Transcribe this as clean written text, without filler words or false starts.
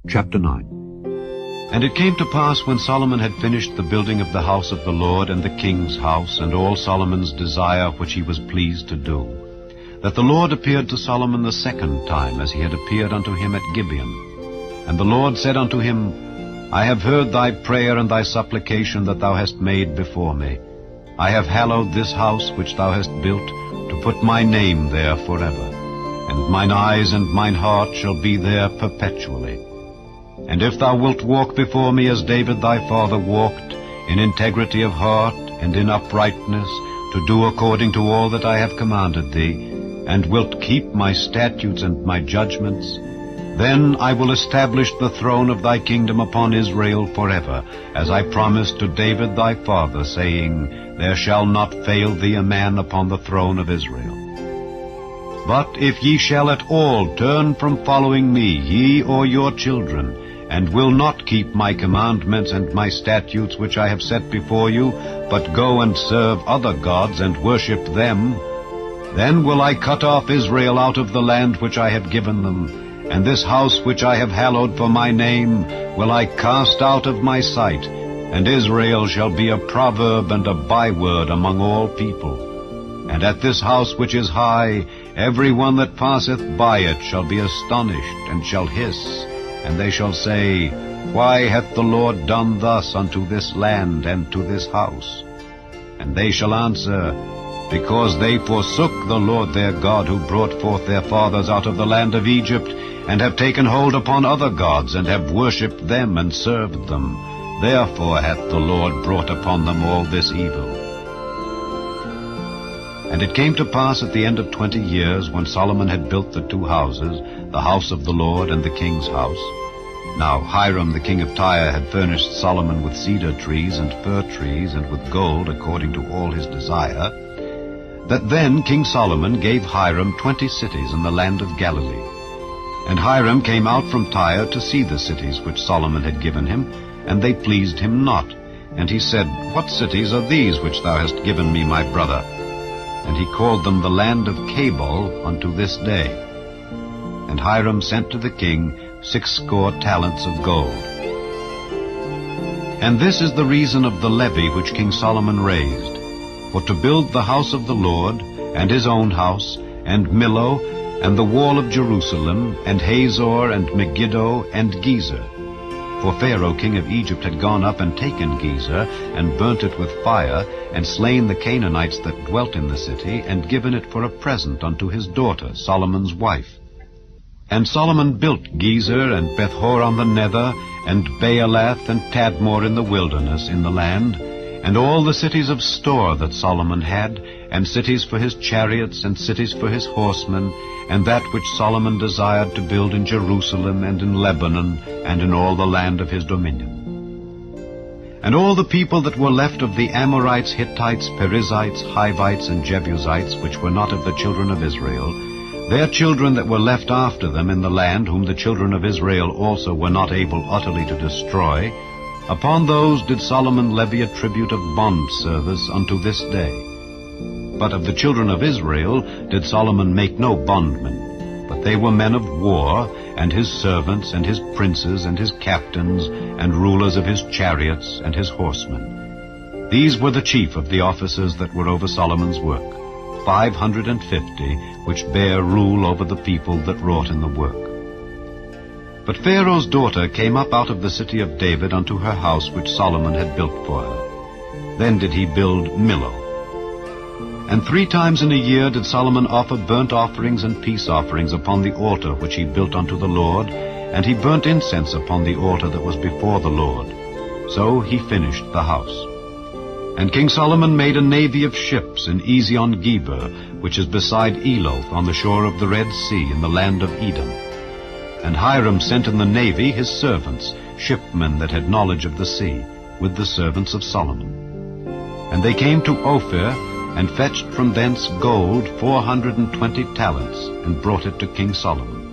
Chapter 9. And it came to pass, when Solomon had finished the building of the house of the Lord and the king's house, and all Solomon's desire which he was pleased to do, that the Lord appeared to Solomon the second time, as he had appeared unto him at Gibeon. And the Lord said unto him, I have heard thy prayer and thy supplication that thou hast made before me. I have hallowed this house which thou hast built, to put my name there forever. And mine eyes and mine heart shall be there perpetually. And if thou wilt walk before me as David thy father walked, in integrity of heart and in uprightness, to do according to all that I have commanded thee, and wilt keep my statutes and my judgments, then I will establish the throne of thy kingdom upon Israel forever, as I promised to David thy father, saying, There shall not fail thee a man upon the throne of Israel. But if ye shall at all turn from following me, ye or your children, and will not keep my commandments and my statutes which I have set before you, but go and serve other gods and worship them, then will I cut off Israel out of the land which I have given them, and this house which I have hallowed for my name will I cast out of my sight, and Israel shall be a proverb and a byword among all people. And at this house which is high, every one that passeth by it shall be astonished, and shall hiss, and they shall say, Why hath the Lord done thus unto this land and to this house? And they shall answer, Because they forsook the Lord their God, who brought forth their fathers out of the land of Egypt, and have taken hold upon other gods, and have worshipped them and served them. Therefore hath the Lord brought upon them all this evil. And it came to pass at the end of 20 years, when Solomon had built the two houses, the house of the Lord and the king's house. Now Hiram the king of Tyre had furnished Solomon with cedar trees and fir trees, and with gold according to all his desire, that then King Solomon gave Hiram 20 cities in the land of Galilee. And Hiram came out from Tyre to see the cities which Solomon had given him, and they pleased him not. And he said, What cities are these which thou hast given me, my brother? And he called them the land of Cabul unto this day. And Hiram sent to the king 60 talents of gold. And this is the reason of the levy which King Solomon raised, for to build the house of the Lord, and his own house, and Millo, and the wall of Jerusalem, and Hazor, and Megiddo, and Gezer. For Pharaoh king of Egypt had gone up and taken Gezer, and burnt it with fire, and slain the Canaanites that dwelt in the city, and given it for a present unto his daughter, Solomon's wife. And Solomon built Gezer, and Beth-hor on the nether, and Baalath, and Tadmor in the wilderness, in the land, and all the cities of store that Solomon had, and cities for his chariots, and cities for his horsemen, and that which Solomon desired to build in Jerusalem, and in Lebanon, and in all the land of his dominion. And all the people that were left of the Amorites, Hittites, Perizzites, Hivites, and Jebusites, which were not of the children of Israel, their children that were left after them in the land, whom the children of Israel also were not able utterly to destroy, upon those did Solomon levy a tribute of bond service unto this day. But of the children of Israel did Solomon make no bondmen, but they were men of war, and his servants, and his princes, and his captains, and rulers of his chariots, and his horsemen. These were the chief of the officers that were over Solomon's work, 550, which bare rule over the people that wrought in the work. But Pharaoh's daughter came up out of the city of David unto her house which Solomon had built for her. Then did he build Millo. And 3 times in a year did Solomon offer burnt offerings and peace offerings upon the altar which he built unto the Lord, and he burnt incense upon the altar that was before the Lord. So he finished the house. And King Solomon made a navy of ships in Ezion-Geber, which is beside Eloth, on the shore of the Red Sea, in the land of Edom. And Hiram sent in the navy his servants, shipmen that had knowledge of the sea, with the servants of Solomon. And they came to Ophir, and fetched from thence gold 420 talents, and brought it to King Solomon.